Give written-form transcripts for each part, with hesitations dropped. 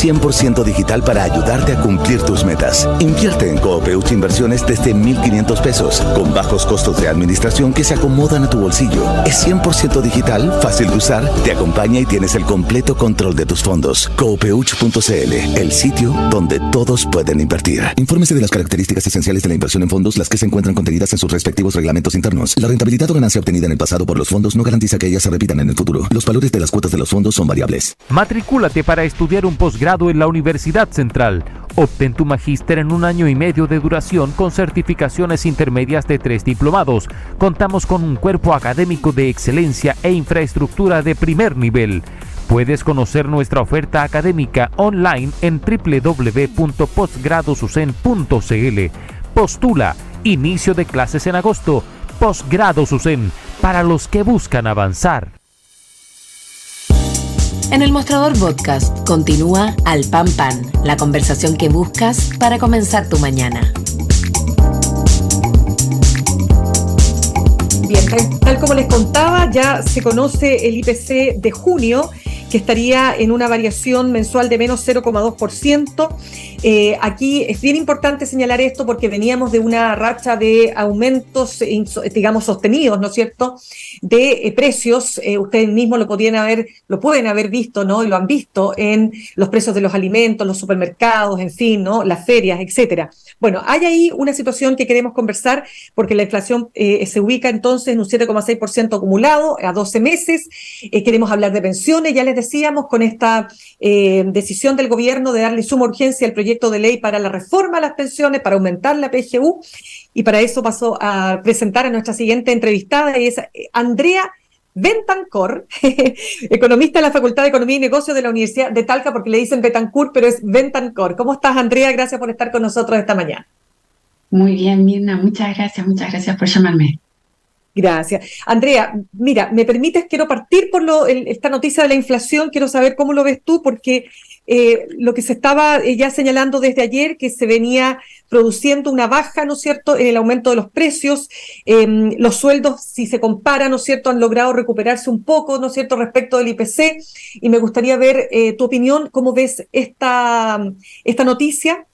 100% digital para ayudarte a cumplir tus metas. Invierte en Coopeuch Inversiones desde 1,500 pesos, con bajos costos de administración que se acomodan a tu bolsillo. Es 100% digital, fácil de usar, te acompaña y tienes el completo control de tus fondos. Coopeuch.cl, el sitio donde todos pueden invertir. Infórmese de las características esenciales de la inversión en fondos, las que se encuentran contenidas en sus respectivos reglamentos internos. La rentabilidad o ganancia obtenida en el pasado por los fondos no garantiza que ellas se repitan en el futuro. Los valores de las cuotas de los fondos son variables. Matricúlate para estudiar un posgrado en la Universidad Central. Obtén tu magíster en 1 año y medio de duración con certificaciones intermedias de 3 diplomados. Contamos con un cuerpo académico de excelencia e infraestructura de primer nivel. Puedes conocer nuestra oferta académica online en www.postgradosusen.cl. Postula. Inicio de clases en agosto. Postgrado SUSEN, para los que buscan avanzar. En el Mostrador Podcast continúa Al Pan Pan, la conversación que buscas para comenzar tu mañana. Bien, tal como les contaba, ya se conoce el IPC de junio, que estaría en una variación mensual de menos 0,2%. Aquí es bien importante señalar esto porque veníamos de una racha de aumentos, digamos, sostenidos, ¿no es cierto?, de precios. Ustedes mismos lo pueden haber visto, ¿no?, y lo han visto en los precios de los alimentos, los supermercados, en fin, ¿no?, las ferias, etcétera. Bueno, hay ahí una situación que queremos conversar porque la inflación se ubica entonces en un 7,6% acumulado a 12 meses. Queremos hablar de pensiones, ya les decíamos, con esta decisión del gobierno de darle suma urgencia al proyecto de ley para la reforma a las pensiones, para aumentar la PGU, y para eso paso a presentar a nuestra siguiente entrevistada, y es Andrea Bentancor, economista de la Facultad de Economía y Negocios de la Universidad de Talca, porque le dicen Betancourt, pero es Bentancor. ¿Cómo estás, Andrea? Gracias por estar con nosotros esta mañana. Muy bien, Mirna, muchas gracias por llamarme. Gracias. Andrea, mira, me permites, quiero partir por esta noticia de la inflación, quiero saber cómo lo ves tú, porque lo que se estaba ya señalando desde ayer, que se venía produciendo una baja, ¿no es cierto?, en el aumento de los precios. Los sueldos, si se compara, ¿no es cierto?, han logrado recuperarse un poco, ¿no es cierto?, respecto del IPC, y me gustaría ver tu opinión, ¿cómo ves esta noticia?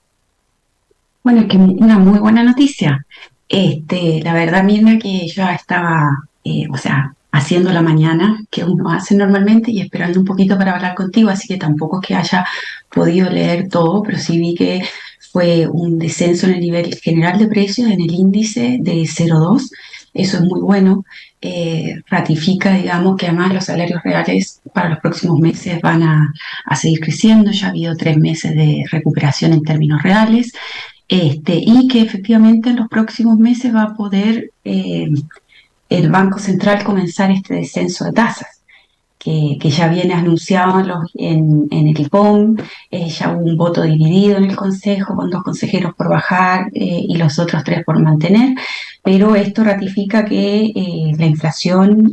Bueno, es que una muy buena noticia. La verdad, Mirna, que yo estaba, haciendo la mañana que uno hace normalmente y esperando un poquito para hablar contigo, así que tampoco es que haya podido leer todo, pero sí vi que fue un descenso en el nivel general de precios, en el índice de 0,2. Eso es muy bueno. Ratifica, digamos, que además los salarios reales para los próximos meses van a seguir creciendo. Ya ha habido 3 meses de recuperación en términos reales. Y que efectivamente en los próximos meses va a poder el Banco Central comenzar este descenso de tasas, que ya viene anunciado en el IPOM. Ya hubo un voto dividido en el Consejo, con 2 consejeros por bajar y los otros 3 por mantener, pero esto ratifica que la inflación,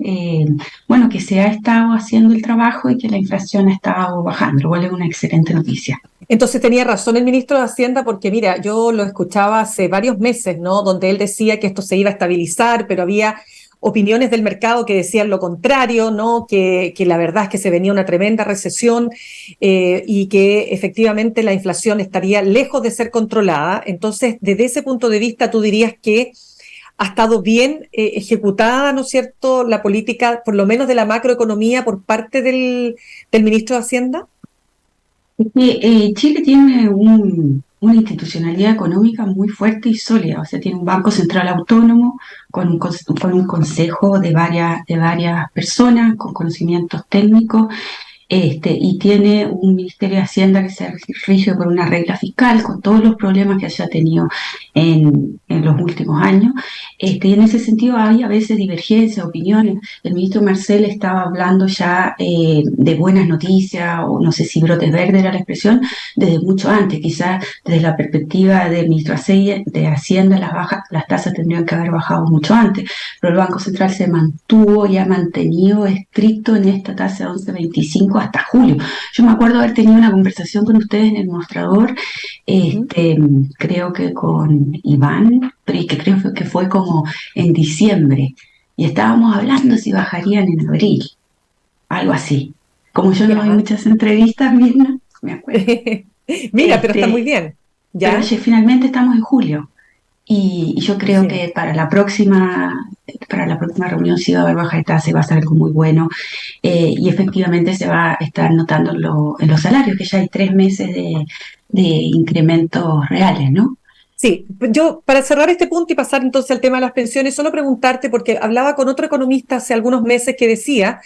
que se ha estado haciendo el trabajo y que la inflación ha estado bajando, lo cual es una excelente noticia. Entonces tenía razón el ministro de Hacienda, porque mira, yo lo escuchaba hace varios meses, ¿no?, donde él decía que esto se iba a estabilizar, pero había opiniones del mercado que decían lo contrario, ¿no?, que la verdad es que se venía una tremenda recesión y que efectivamente la inflación estaría lejos de ser controlada. Entonces, desde ese punto de vista, tú dirías que ha estado bien ejecutada, ¿no es cierto?, la política, por lo menos de la macroeconomía, por parte del ministro de Hacienda. Chile tiene una institucionalidad económica muy fuerte y sólida, o sea, tiene un Banco Central autónomo con un consejo de varias personas con conocimientos técnicos. Y tiene un Ministerio de Hacienda que se rige por una regla fiscal con todos los problemas que haya tenido en los últimos años. Y en ese sentido hay a veces divergencias, opiniones. El ministro Marcel estaba hablando ya de buenas noticias, o no sé si brotes verdes era la expresión, desde mucho antes. Quizás desde la perspectiva del ministro de Hacienda las tasas tendrían que haber bajado mucho antes, pero el Banco Central se mantuvo y ha mantenido estricto en esta tasa de 11,25 hasta julio. Yo me acuerdo haber tenido una conversación con ustedes en el mostrador, creo que con Iván, pero que creo que fue como en diciembre, y estábamos hablando si bajarían en abril, algo así. Como yo no doy muchas entrevistas, Mirna, me acuerdo. Mira, pero está muy bien. Pero ¿Ya? finalmente estamos en julio. Y yo creo Sí. que para la próxima reunión sí va a haber baja de tasa y va a ser algo muy bueno. Y efectivamente se va a estar notando en los salarios, que ya hay 3 meses de incrementos reales, ¿no? Sí, yo para cerrar este punto y pasar entonces al tema de las pensiones, solo preguntarte, porque hablaba con otro economista hace algunos meses que decía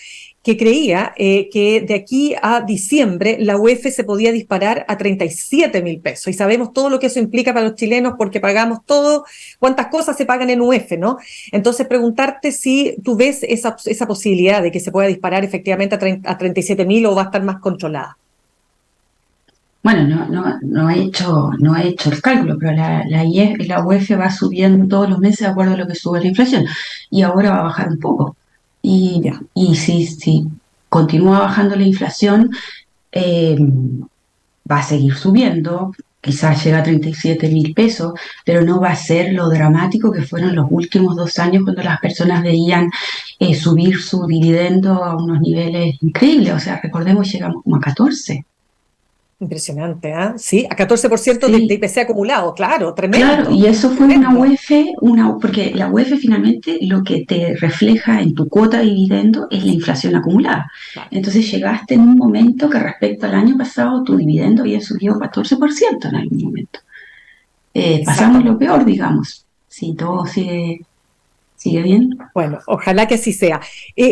que creía que de aquí a diciembre la UEF se podía disparar a 37.000 pesos. Y sabemos todo lo que eso implica para los chilenos porque pagamos todo, cuántas cosas se pagan en UEF, ¿no? Entonces preguntarte si tú ves esa posibilidad de que se pueda disparar efectivamente a 37.000 o va a estar más controlada. Bueno, no he hecho el cálculo, pero la UEF va subiendo todos los meses de acuerdo a lo que sube la inflación y ahora va a bajar un poco. Ya. Y si continúa bajando la inflación, eh, va a seguir subiendo, quizás llega a 37.000 pesos, pero no va a ser lo dramático que fueron los últimos 2 años cuando las personas veían subir su dividendo a unos niveles increíbles. O sea, recordemos, llegamos como a 14. Impresionante, ¿ah? Sí, a 14% de Sí, IPC acumulado, claro, claro, tremendo, y eso fue una tremendo. UEF, porque la UEF finalmente lo que te refleja en tu cuota de dividendo es la inflación acumulada. Claro, Entonces llegaste en un momento que respecto al año pasado tu dividendo había subido 14% en algún momento. Pasamos lo exactamente. peor, digamos, si todo sigue bien. Bueno, ojalá que así sea.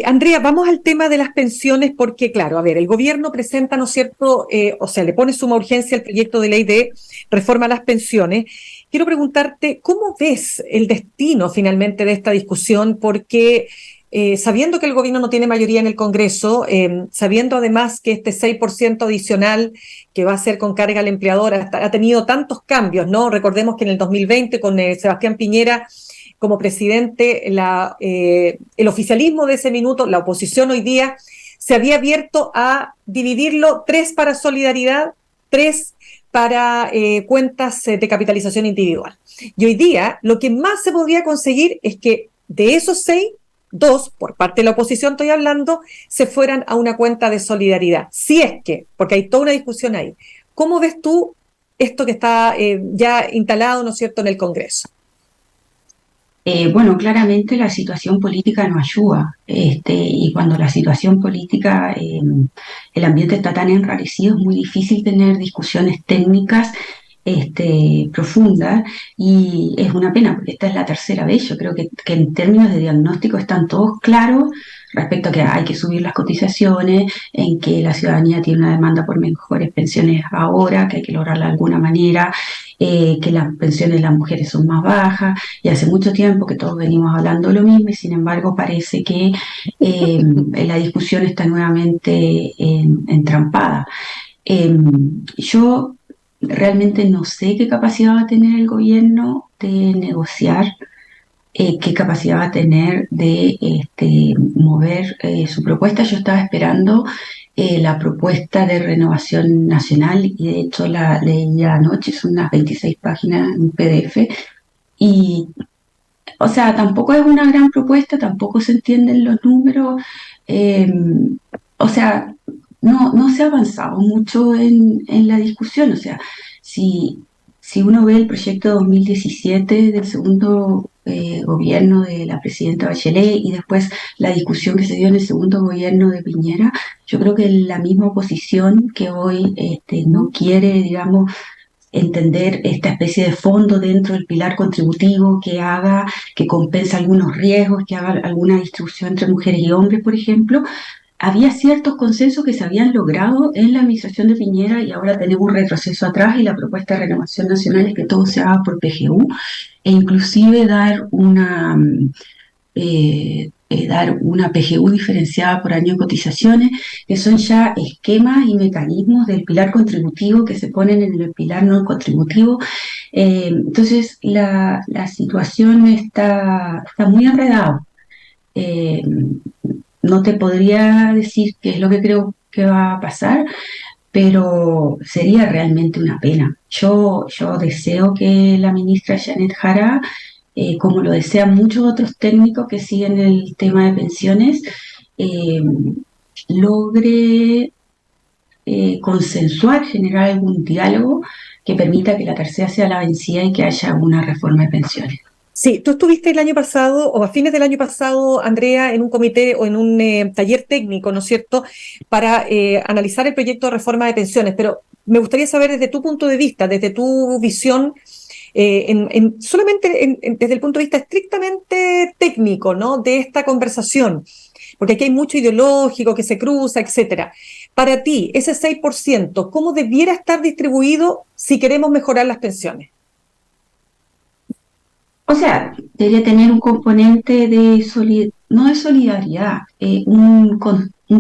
Andrea, vamos al tema de las pensiones porque, claro, a ver, el gobierno presenta, ¿no es cierto? O sea, le pone suma urgencia al proyecto de ley de reforma a las pensiones. Quiero preguntarte, ¿cómo ves el destino finalmente de esta discusión? Porque sabiendo que el gobierno no tiene mayoría en el Congreso, sabiendo además que este 6% adicional que va a ser con carga al empleador ha tenido tantos cambios, ¿no? Recordemos que en el 2020 con Sebastián Piñera como presidente, el oficialismo de ese minuto, la oposición hoy día, se había abierto a dividirlo 3 para solidaridad, 3 para cuentas de capitalización individual. Y hoy día lo que más se podría conseguir es que de esos 6, 2, por parte de la oposición estoy hablando, se fueran a una cuenta de solidaridad. Si es que, porque hay toda una discusión ahí. ¿Cómo ves tú esto que está ya instalado, ¿no es cierto?, en el Congreso? Bueno, claramente la situación política no ayuda, y cuando la situación política, el ambiente está tan enrarecido, es muy difícil tener discusiones técnicas, profundas, y es una pena porque esta es la tercera vez. Yo creo que en términos de diagnóstico están todos claros respecto a que hay que subir las cotizaciones, en que la ciudadanía tiene una demanda por mejores pensiones ahora, que hay que lograrla de alguna manera, que las pensiones de las mujeres son más bajas, y hace mucho tiempo que todos venimos hablando lo mismo, y sin embargo parece que la discusión está nuevamente entrampada. Yo realmente no sé qué capacidad va a tener el gobierno de negociar, qué capacidad va a tener de mover su propuesta. Yo estaba esperando la propuesta de renovación nacional, y de hecho la leí anoche, son unas 26 páginas en PDF, y o sea, tampoco es una gran propuesta, tampoco se entienden los números, eh, o sea, no se ha avanzado mucho en la discusión. O sea, si, si uno ve el proyecto 2017 del segundo gobierno de la presidenta Bachelet y después la discusión que se dio en el segundo gobierno de Piñera, yo creo que la misma oposición que hoy no quiere, digamos, entender esta especie de fondo dentro del pilar contributivo que compensa algunos riesgos, que haga alguna distribución entre mujeres y hombres, por ejemplo. Había ciertos consensos que se habían logrado en la administración de Piñera, y ahora tenemos un retroceso atrás, y la propuesta de renovación nacional es que todo se haga por PGU, e inclusive dar una PGU diferenciada por año de cotizaciones, que son ya esquemas y mecanismos del pilar contributivo que se ponen en el pilar no contributivo. Entonces, la situación está muy enredada. Eh, no te podría decir qué es lo que creo que va a pasar, pero sería realmente una pena. Yo deseo que la ministra Janet Jara, como lo desean muchos otros técnicos que siguen el tema de pensiones, eh, logre consensuar, generar algún diálogo que permita que la tercera sea la vencida y que haya una reforma de pensiones. Sí, tú estuviste el año pasado o a fines del año pasado, Andrea, en un comité o en un taller técnico, ¿no es cierto?, para analizar el proyecto de reforma de pensiones, pero me gustaría saber desde tu punto de vista, desde tu visión, solamente desde el punto de vista estrictamente técnico, ¿no?, de esta conversación, porque aquí hay mucho ideológico que se cruza, etcétera. Para ti, ese 6%, ¿cómo debiera estar distribuido si queremos mejorar las pensiones? O sea, debería tener un componente no de solidaridad, un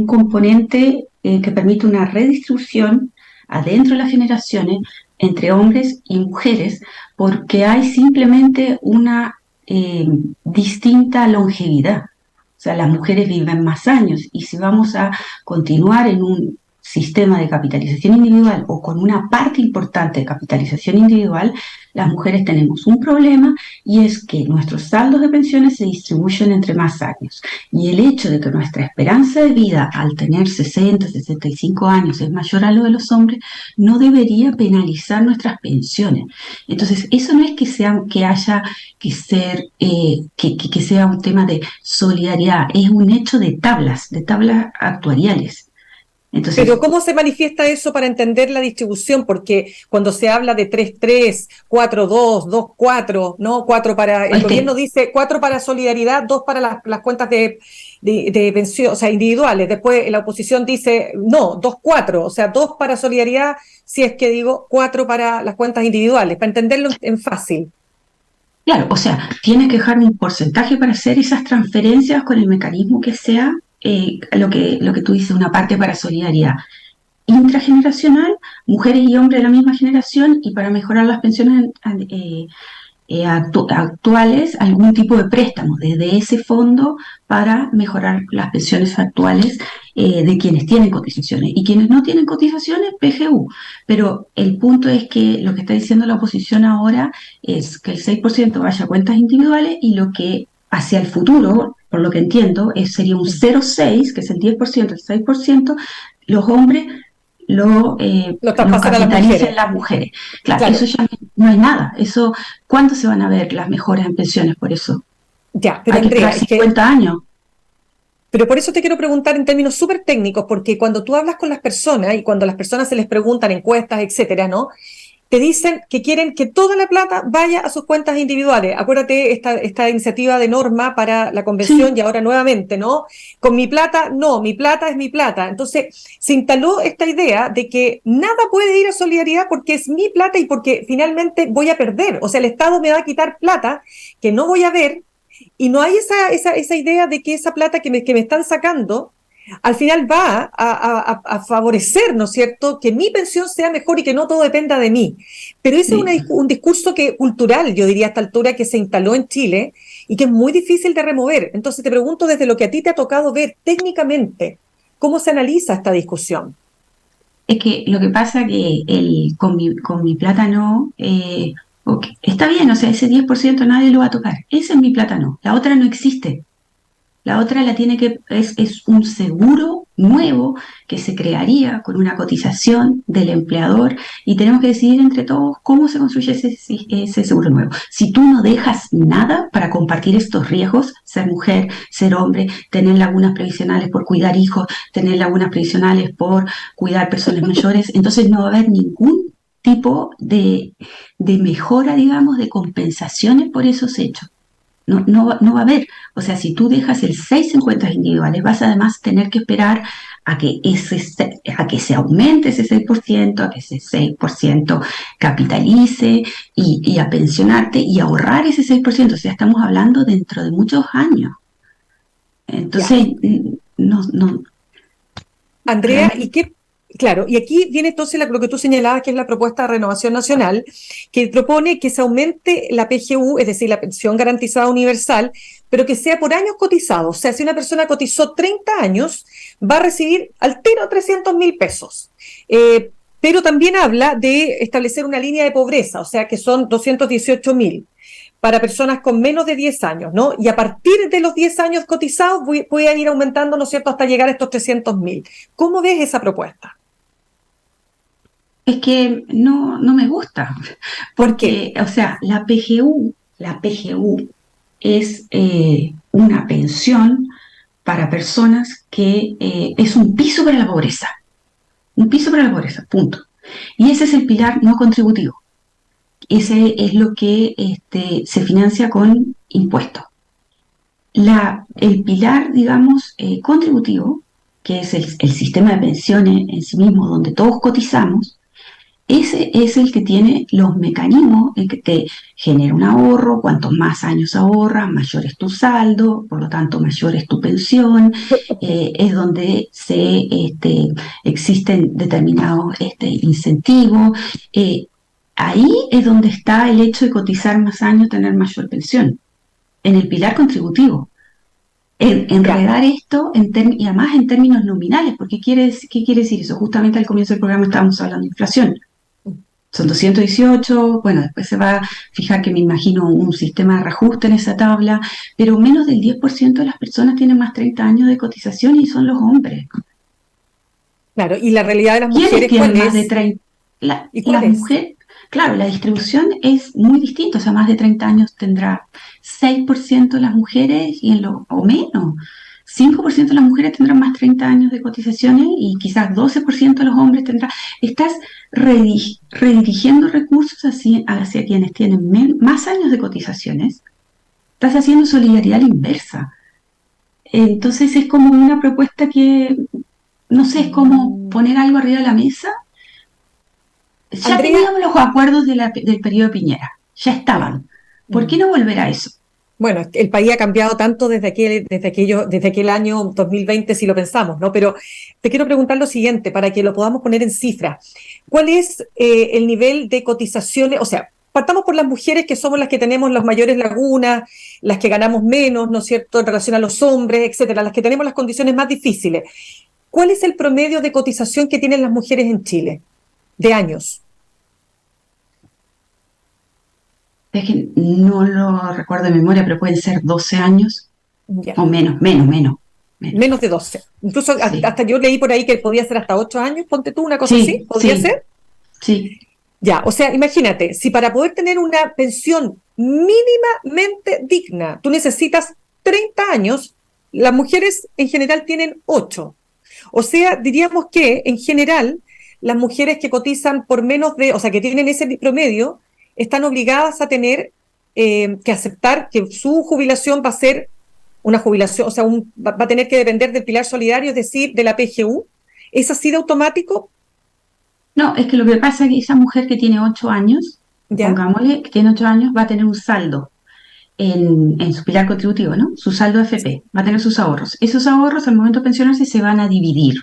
componente que permite una redistribución adentro de las generaciones entre hombres y mujeres, porque hay simplemente una distinta longevidad. O sea, las mujeres viven más años y si vamos a continuar en un sistema de capitalización individual o con una parte importante de capitalización individual, las mujeres tenemos un problema y es que nuestros saldos de pensiones se distribuyen entre más años. Y el hecho de que nuestra esperanza de vida al tener 60, 65 años es mayor a lo de los hombres, no debería penalizar nuestras pensiones. Entonces, eso no es que haya que ser, que sea un tema de solidaridad, es un hecho de tablas actuariales. Entonces, Pero ¿cómo se manifiesta eso para entender la distribución? Porque cuando se habla de 3-3, 4-2, 2-4, ¿no? 4 para, el gobierno dice 4 para solidaridad, 2 para las cuentas de pensión, o sea, individuales. Después la oposición dice, no, 2-4, o sea, 2 para solidaridad, si es que digo 4 para las cuentas individuales, para entenderlo en fácil. claro, o sea, tienes que dejar un porcentaje para hacer esas transferencias con el mecanismo que sea lo que tú dices, una parte para solidaridad intrageneracional, mujeres y hombres de la misma generación, y para mejorar las pensiones actuales, algún tipo de préstamo desde ese fondo para mejorar las pensiones actuales de quienes tienen cotizaciones. Y quienes no tienen cotizaciones, PGU. Pero el punto es que lo que está diciendo la oposición ahora es que el 6% vaya a cuentas individuales y lo que hacia el futuro, por lo que entiendo, sería un 0,6, que es el 10%, el 6%, los hombres lo capitalicen las mujeres. Claro, eso ya no hay nada. Eso, ¿cuándo se van a ver las mejoras en pensiones por eso? Ya, pero hay que Andrea, esperar 50 años. Pero por eso te quiero preguntar en términos súper técnicos, porque cuando tú hablas con las personas y cuando las personas se les preguntan encuestas, etcétera, ¿no?, te dicen que quieren que toda la plata vaya a sus cuentas individuales. Acuérdate esta iniciativa de norma para la convención, sí. Y ahora nuevamente, ¿no? Con mi plata, no, mi plata es mi plata. Entonces, se instaló esta idea de que nada puede ir a solidaridad porque es mi plata y porque finalmente voy a perder. O sea, el Estado me va a quitar plata que no voy a ver y no hay esa idea de que esa plata que me están sacando al final va a favorecer, ¿no es cierto?, que mi pensión sea mejor y que no todo dependa de mí. Pero ese es un discurso cultural, yo diría a esta altura, que se instaló en Chile y que es muy difícil de remover. Entonces te pregunto, desde lo que a ti te ha tocado ver técnicamente, ¿cómo se analiza esta discusión? Es que lo que pasa que con mi plata no, okay, está bien, o sea, ese 10% nadie lo va a tocar. Esa es mi plata no, la otra no existe. La otra es un seguro nuevo que se crearía con una cotización del empleador y tenemos que decidir entre todos cómo se construye ese seguro nuevo. Si tú no dejas nada para compartir estos riesgos, ser mujer, ser hombre, tener lagunas previsionales por cuidar hijos, tener lagunas previsionales por cuidar personas mayores, entonces no va a haber ningún tipo de mejora, digamos, de compensaciones por esos hechos. No va a haber, o sea, si tú dejas el 6 en cuentas individuales, vas además tener que esperar a que se aumente ese 6%, a que ese 6% capitalice y a pensionarte y ahorrar ese 6%, o sea, estamos hablando dentro de muchos años. Entonces, no. Andrea, ¿y qué? Claro, y aquí viene entonces lo que tú señalabas, que es la propuesta de Renovación Nacional, que propone que se aumente la PGU, es decir, la pensión garantizada universal, pero que sea por años cotizados. O sea, si una persona cotizó 30 años, va a recibir al tiro 300.000 pesos. Pero también habla de establecer una línea de pobreza, o sea, que son 218.000 para personas con menos de 10 años, ¿no? Y a partir de los 10 años cotizados puede ir aumentando, ¿no es cierto?, hasta llegar a estos 300.000. ¿Cómo ves esa propuesta? Es que no me gusta, ¿Por qué? porque, o sea, la PGU es una pensión para personas que es un piso para la pobreza, punto. Y ese es el pilar no contributivo. Ese es lo que se financia con impuestos. El pilar, digamos, contributivo, que es el sistema de pensiones en sí mismo, donde todos cotizamos, ese es el que tiene los mecanismos en que te genera un ahorro. Cuantos más años ahorras, mayor es tu saldo, por lo tanto mayor es tu pensión. Es donde existen determinados incentivos. Ahí es donde está el hecho de cotizar más años, tener mayor pensión, en el pilar contributivo. Enredar esto y además en términos nominales, porque ¿qué quiere decir eso? Justamente al comienzo del programa estábamos hablando de inflación. Son 218, bueno, después se va a fijar que me imagino un sistema de reajuste en esa tabla, pero menos del 10% de las personas tienen más 30 años de cotización y son los hombres. Claro, y la realidad de las ¿Quiénes mujeres, tienen ¿cuál más de es? 30? ¿Y cuál Las es? mujeres, claro, la distribución es muy distinta, o sea, más de 30 años tendrá 6% de las mujeres o menos. 5% de las mujeres tendrán más 30 años de cotizaciones y quizás 12% de los hombres tendrán. Estás redirigiendo recursos hacia quienes tienen más años de cotizaciones. Estás haciendo solidaridad a la inversa. Entonces es como una propuesta que, no sé, es como poner algo arriba de la mesa. Ya Andrea, teníamos los acuerdos del periodo de Piñera, ya estaban. ¿Por qué no volver a eso? bueno, el país ha cambiado tanto desde aquel año 2020, si lo pensamos, ¿no? Pero te quiero preguntar lo siguiente, para que lo podamos poner en cifras. ¿Cuál es el nivel de cotizaciones? O sea, partamos por las mujeres, que somos las que tenemos las mayores lagunas, las que ganamos menos, ¿no es cierto?, en relación a los hombres, etcétera, las que tenemos las condiciones más difíciles. ¿Cuál es el promedio de cotización que tienen las mujeres en Chile? De años. Es que no lo recuerdo de memoria, pero pueden ser 12 años Ya. o menos. Menos de 12. Incluso Sí. hasta yo leí por ahí que podía ser hasta 8 años, ponte tú, una cosa Sí, así, ¿podría sí, ser? sí. Ya, o sea, imagínate, si para poder tener una pensión mínimamente digna, tú necesitas 30 años, las mujeres en general tienen 8. O sea, diríamos que en general las mujeres que cotizan por menos de, o sea, que tienen ese promedio, están obligadas a tener que aceptar que su jubilación va a ser una jubilación, o sea, va a tener que depender del pilar solidario, es decir, de la PGU. ¿Es así de automático? No, es que lo que pasa es que esa mujer que tiene 8 años, ¿Ya? pongámosle que tiene 8 años, va a tener un saldo en su pilar contributivo, ¿no? Su saldo FP, va a tener sus ahorros. Esos ahorros al momento de pensionarse se van a dividir,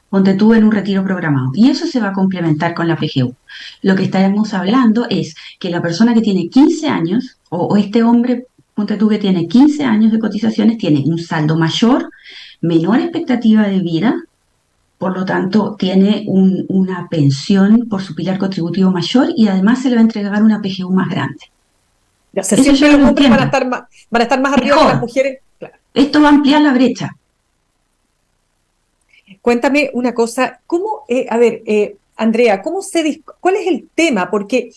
ponte tú en un retiro programado, y eso se va a complementar con la PGU. Lo que estaremos hablando es que la persona que tiene 15 años, o este hombre, ponte tú que tiene 15 años de cotizaciones, tiene un saldo mayor, menor expectativa de vida, por lo tanto tiene una pensión por su pilar contributivo mayor y además se le va a entregar una PGU más grande. O sea, Eso siempre yo los lo hombres entiendo. van a estar más arriba que las Mejor. mujeres. Claro. Esto va a ampliar la brecha. Cuéntame una cosa, ¿cómo, Andrea, cuál es el tema? Porque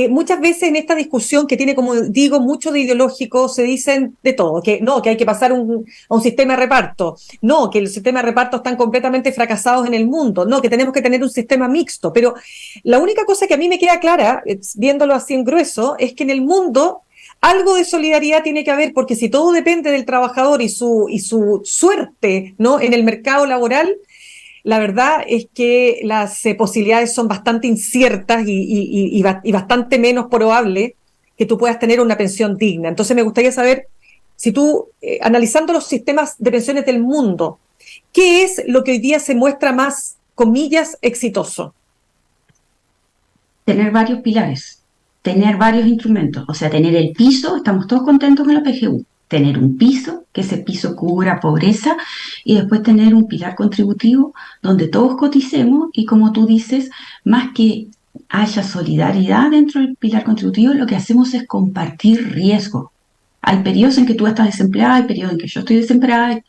muchas veces en esta discusión que tiene, como digo, mucho de ideológico, se dicen de todo, que no, que hay que pasar a un sistema de reparto, no, que los sistemas de reparto están completamente fracasados en el mundo, no, que tenemos que tener un sistema mixto, pero la única cosa que a mí me queda clara, viéndolo así en grueso, es que en el mundo algo de solidaridad tiene que haber, porque si todo depende del trabajador y su suerte, ¿no?, en el mercado laboral, la verdad es que las posibilidades son bastante inciertas y bastante menos probable que tú puedas tener una pensión digna. Entonces me gustaría saber, si tú, analizando los sistemas de pensiones del mundo, ¿qué es lo que hoy día se muestra más, comillas, exitoso? Tener varios pilares, tener varios instrumentos, o sea, tener el piso, estamos todos contentos con la PGU, tener un piso, que ese piso cubra pobreza, y después tener un pilar contributivo donde todos coticemos y, como tú dices, más que haya solidaridad dentro del pilar contributivo, lo que hacemos es compartir riesgo. hay periodos en que tú estás desempleada, hay periodos en que yo estoy desempleada,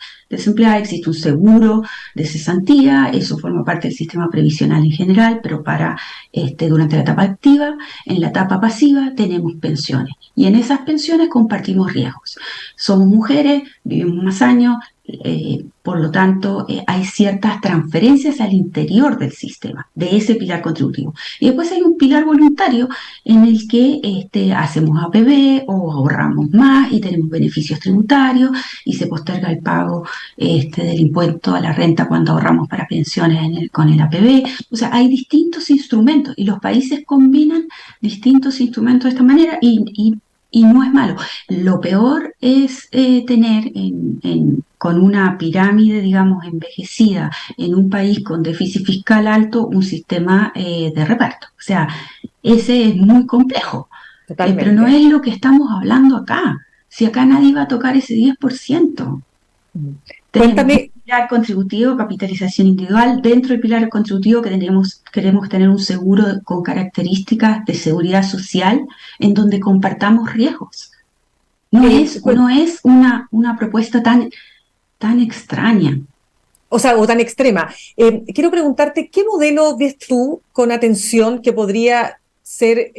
existe un seguro de cesantía, eso forma parte del sistema previsional en general, pero durante la etapa activa, en la etapa pasiva tenemos pensiones, y en esas pensiones compartimos riesgos. Somos mujeres, vivimos más años, por lo tanto, hay ciertas transferencias al interior del sistema, de ese pilar contributivo. Y después hay un pilar voluntario en el que hacemos APB o ahorramos más y tenemos beneficios tributarios y se posterga el pago del impuesto a la renta cuando ahorramos para pensiones con el APB. O sea, hay distintos instrumentos y los países combinan distintos instrumentos de esta manera y no es malo. Lo peor es tener con una pirámide, digamos, envejecida en un país con déficit fiscal alto, un sistema de reparto. O sea, ese es muy complejo. Pero no es lo que estamos hablando acá. Si acá nadie va a tocar ese 10%. Cuéntame. Pilar contributivo, capitalización individual. Dentro del pilar contributivo queremos tener un seguro con características de seguridad social en donde compartamos riesgos. No es una propuesta tan extraña. O sea, o tan extrema. Quiero preguntarte, ¿qué modelo ves tú con atención que podría ser,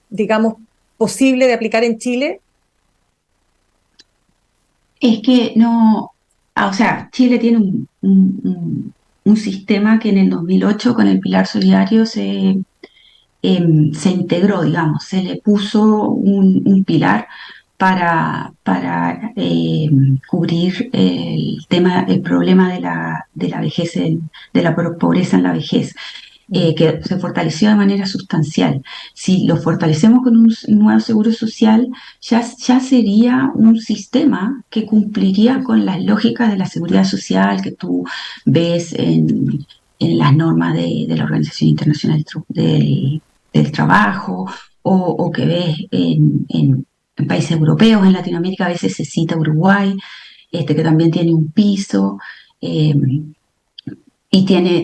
digamos, posible de aplicar en Chile? Es que no... o sea, Chile tiene un sistema que en el 2008 con el Pilar Solidario se integró, digamos, se le puso un pilar para cubrir el problema de la vejez, de la pobreza en la vejez. Que se fortaleció de manera sustancial. Si lo fortalecemos con un nuevo seguro social, ya sería un sistema que cumpliría con las lógicas de la seguridad social que tú ves en las normas de la Organización Internacional del Trabajo o que ves en países europeos. En Latinoamérica a veces se cita Uruguay, que también tiene un piso, y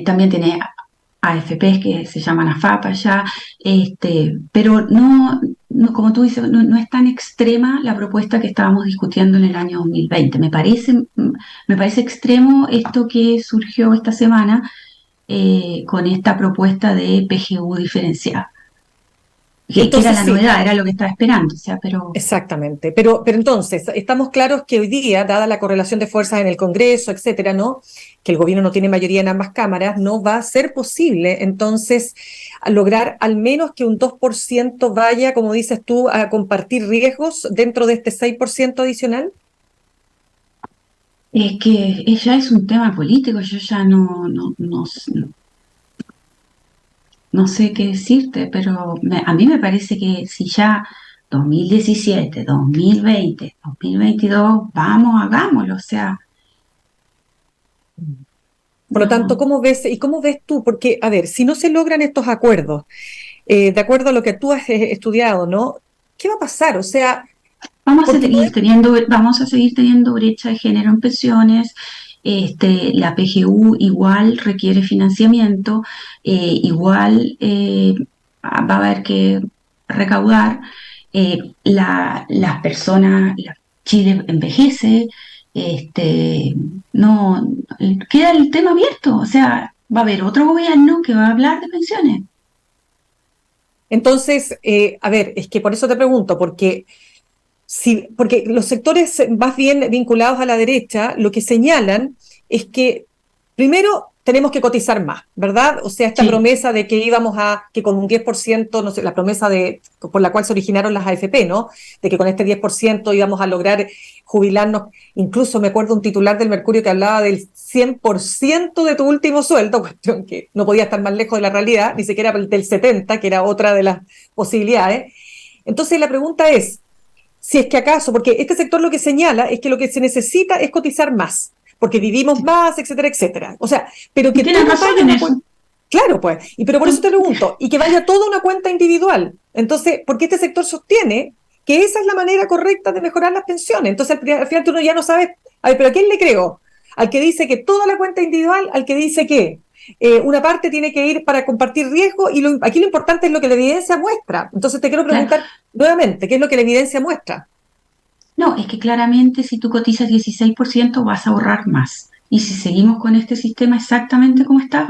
también tiene AFPs que se llaman AFAP ya, pero no, como tú dices, no es tan extrema la propuesta que estábamos discutiendo en el año 2020. Me parece extremo esto que surgió esta semana con esta propuesta de PGU diferenciada. Que era la novedad, era lo que estaba esperando. Pero... Exactamente. Pero entonces, estamos claros que hoy día, dada la correlación de fuerzas en el Congreso, etcétera, ¿no? Que el gobierno no tiene mayoría en ambas cámaras, no va a ser posible, entonces, lograr al menos que un 2% vaya, como dices tú, a compartir riesgos dentro de este 6% adicional. Es que ya es un tema político, yo ya no sé qué decirte, pero a mí me parece que si ya 2017, 2020, 2022, hagámoslo, o sea. Por lo tanto, ¿cómo ves tú? Porque, a ver, si no se logran estos acuerdos, de acuerdo a lo que tú has estudiado, ¿no? ¿Qué va a pasar? O sea, vamos a seguir teniendo brecha de género en pensiones. La PGU igual requiere financiamiento, igual va a haber que recaudar. Las personas, Chile envejece, no queda el tema abierto, o sea, va a haber otro gobierno que va a hablar de pensiones. Entonces, a ver, es que por eso te pregunto, porque los sectores más bien vinculados a la derecha lo que señalan es que primero tenemos que cotizar más, ¿verdad? O sea, esta promesa de que que con un 10%, no sé, la promesa por la cual se originaron las AFP, ¿no? De que con este 10% íbamos a lograr jubilarnos. Incluso me acuerdo un titular del Mercurio que hablaba del 100% de tu último sueldo, cuestión que no podía estar más lejos de la realidad, ni siquiera del 70%, que era otra de las posibilidades. Entonces la pregunta es, si es que acaso, porque este sector lo que señala es que lo que se necesita es cotizar más, porque vivimos más, etcétera, etcétera. O sea, pero que tienes razón en eso. Claro, pues, pero por eso te pregunto, y que vaya toda una cuenta individual. Entonces, porque este sector sostiene que esa es la manera correcta de mejorar las pensiones. Entonces, al final uno ya no sabe, a ver, ¿pero a quién le creo? ¿Al que dice que toda la cuenta individual? ¿Al que dice que una parte tiene que ir para compartir riesgo? Y aquí lo importante es lo que la evidencia muestra. Entonces te quiero preguntar nuevamente, ¿qué es lo que la evidencia muestra? No, es que claramente si tú cotizas 16% vas a ahorrar más. Y si seguimos con este sistema exactamente como está,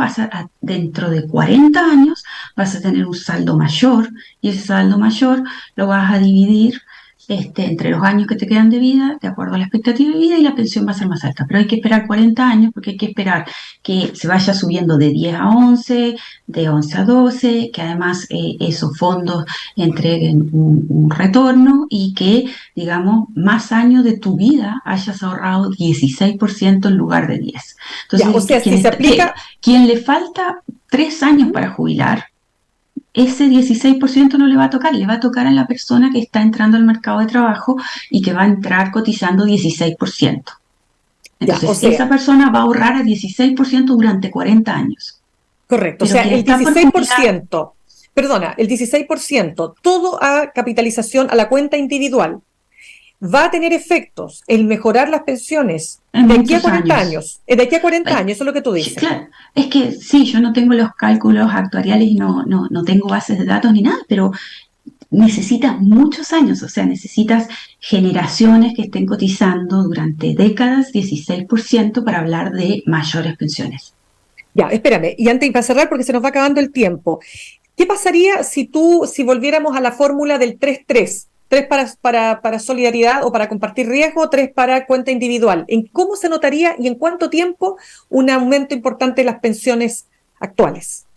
dentro de 40 años vas a tener un saldo mayor y ese saldo mayor lo vas a dividir entre los años que te quedan de vida, de acuerdo a la expectativa de vida, y la pensión va a ser más alta. Pero hay que esperar 40 años porque hay que esperar que se vaya subiendo de 10 a 11, de 11 a 12, que además esos fondos entreguen un retorno y que, digamos, más años de tu vida hayas ahorrado 16% en lugar de 10. Entonces, Ya, o sea, si se aplica... quien le falta 3 años para jubilar, ese 16% no le va a tocar, le va a tocar a la persona que está entrando al mercado de trabajo y que va a entrar cotizando 16%. Entonces, Ya, o sea, esa persona va a ahorrar a 16% durante 40 años. correcto, Pero o sea, que el está por 16%, perdona, el 16%, todo a capitalización a la cuenta individual, va a tener efectos en mejorar las pensiones En de aquí a muchos 40 años. años. De aquí a 40 años, eso es lo que tú Sí, dices. claro, es que sí, yo no tengo los cálculos actuariales y no tengo bases de datos ni nada, pero necesitas muchos años, o sea, necesitas generaciones que estén cotizando durante décadas 16% para hablar de mayores pensiones. Ya, espérame, y antes para cerrar, porque se nos va acabando el tiempo, ¿qué pasaría si volviéramos a la fórmula del 3-3? 3 para solidaridad o para compartir riesgo, 3 para cuenta individual. ¿En cómo se notaría y en cuánto tiempo un aumento importante de las pensiones actuales?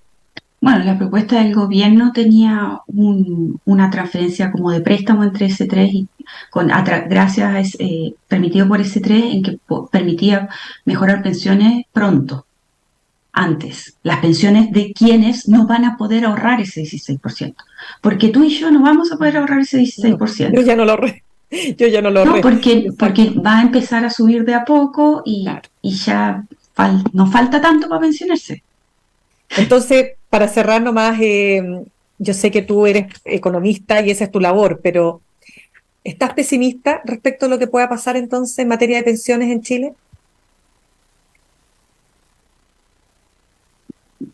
Bueno, la propuesta del gobierno tenía una transferencia como de préstamo entre S3 y gracias permitido por S3 en que permitía mejorar pensiones pronto, antes, las pensiones de quienes no van a poder ahorrar ese 16%, porque tú y yo no vamos a poder ahorrar ese 16%. No, yo ya no lo ahorré. Yo ya no lo ahorré. No, porque va a empezar a subir de a poco Claro. y ya no falta tanto para pensionarse. Entonces, para cerrar nomás, yo sé que tú eres economista y esa es tu labor, pero ¿estás pesimista respecto a lo que pueda pasar entonces en materia de pensiones en Chile?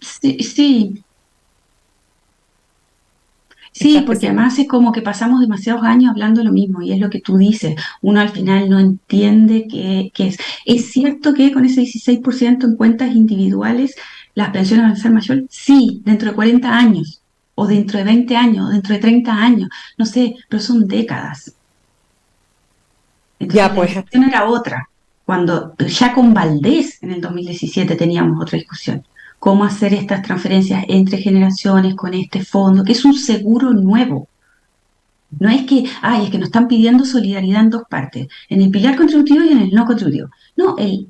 Sí, ¿Estás porque pesimista? además es como que pasamos demasiados años hablando lo mismo y es lo que tú dices, uno al final no entiende qué es. ¿Es cierto que con ese 16% en cuentas individuales las pensiones van a ser mayores? Sí, dentro de 40 años, o dentro de 20 años, o dentro de 30 años, no sé, pero son décadas. Entonces Ya, la pues, discusión era otra. Cuando ya con Valdés en el 2017 teníamos otra discusión. Cómo hacer estas transferencias entre generaciones con este fondo, que es un seguro nuevo. No es que, es que nos están pidiendo solidaridad en dos partes, en el pilar contributivo y en el no contributivo. No, el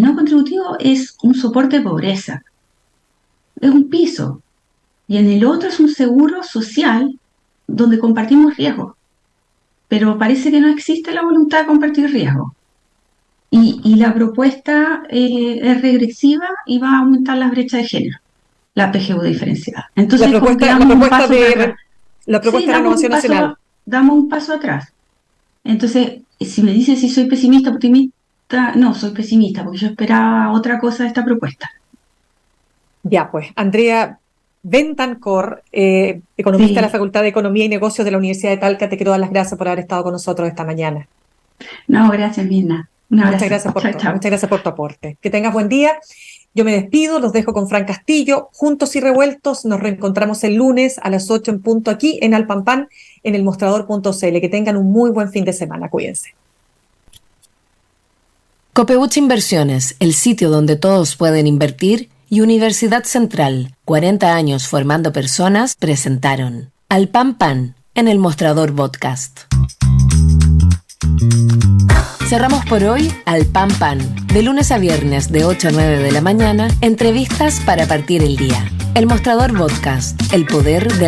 no contributivo es un soporte de pobreza, es un piso. Y en el otro es un seguro social donde compartimos riesgos. Pero parece que no existe la voluntad de compartir riesgos. Y la propuesta es regresiva y va a aumentar las brechas de género, la PGU diferenciada. Entonces, como que damos un paso atrás. la propuesta de Renovación Nacional. Damos un paso atrás. Entonces, si me dices si soy pesimista o optimista, no, soy pesimista, porque yo esperaba otra cosa de esta propuesta. Ya, pues, Andrea Bentancor, economista de la Facultad de Economía y Negocios de la Universidad de Talca, te quiero dar las gracias por haber estado con nosotros esta mañana. No, gracias, Mirna. Un abrazo. Muchas gracias por tu aporte. Que tengas buen día. Yo me despido, los dejo con Fran Castillo. Juntos y revueltos, nos reencontramos el lunes a las 8 en punto aquí en Alpampan, en el mostrador.cl. Que tengan un muy buen fin de semana. Cuídense. Copeuch Inversiones, el sitio donde todos pueden invertir, y Universidad Central, 40 años formando personas, presentaron Alpampan en el Mostrador Podcast. Cerramos por hoy Al Pan Pan. De lunes a viernes de 8 a 9 de la mañana, entrevistas para partir el día. El Mostrador Podcast, el poder de